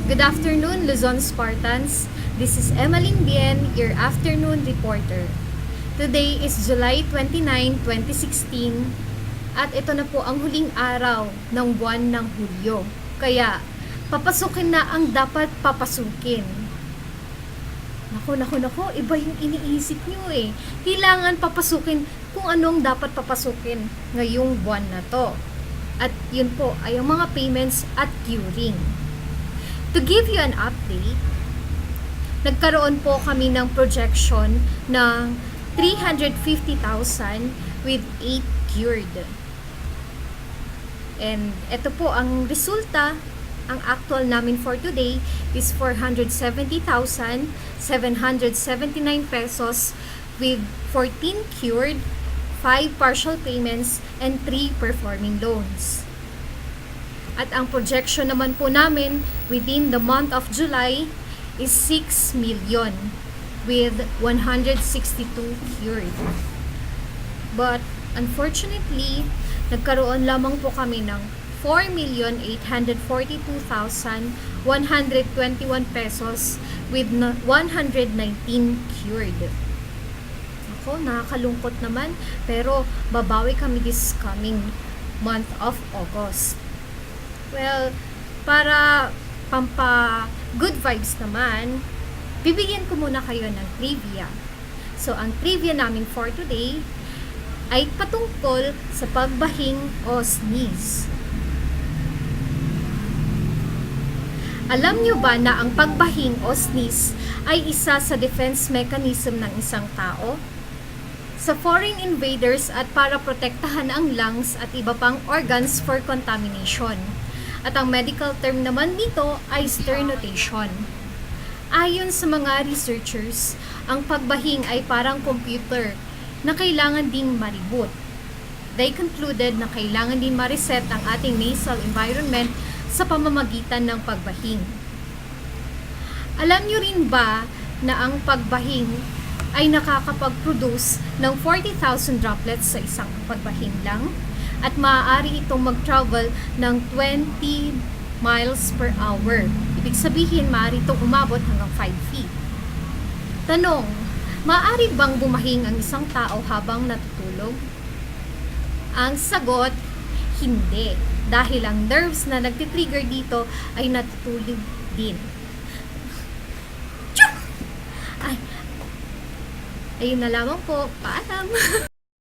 Good afternoon, Luzon Spartans. This is Emmeline Bien, your afternoon reporter. Today is July 29, 2016 at ito na po ang huling araw ng buwan ng Hulyo. Kaya, papasukin na ang dapat papasukin. Naku, iba yung iniisip nyo eh. Kailangan papasukin kung anong dapat papasukin ngayong buwan na to. At yun po ay ang mga payments at curing. To give you an update, nagkaroon po kami ng projection ng 350,000 with 8 cured. And ito po ang resulta. Ang actual namin for today is 470,779 pesos with 14 cured, 5 partial payments, and 3 performing loans. At ang projection naman po namin within the month of July is 6 million with 162 cured. But unfortunately, nagkaroon lamang po kami ng 4,842,121 pesos with 119 cured. Ako, nakakalungkot naman, pero babawi kami this coming month of August. Well, para pampa good vibes naman, bibigyan ko muna kayo ng trivia. So, ang trivia namin for today ay patungkol sa pagbahing o sneeze. Alam nyo ba na ang pagbahing o sneeze ay isa sa defense mechanism ng isang tao? Sa foreign invaders at para protektahan ang lungs at iba pang organs for contamination. At ang medical term naman dito ay sternutation. Ayon sa mga researchers, ang pagbahing ay parang computer na kailangan ding ma-reboot. They concluded na kailangan din ma-reset ang ating nasal environment sa pamamagitan ng pagbahing. Alam nyo rin ba na ang pagbahing ay nakakapag-produce ng 40,000 droplets sa isang pagbahing lang? At maaari itong mag-travel ng 20 miles per hour. Ibig sabihin, maaari itong umabot hanggang 5 feet. Tanong, maaari bang bumahing ang isang tao habang natutulog? Ang sagot, hindi. Dahil ang nerves na nagtitrigger dito ay natutulog din. Ay, ayun na lamang po. Paalam!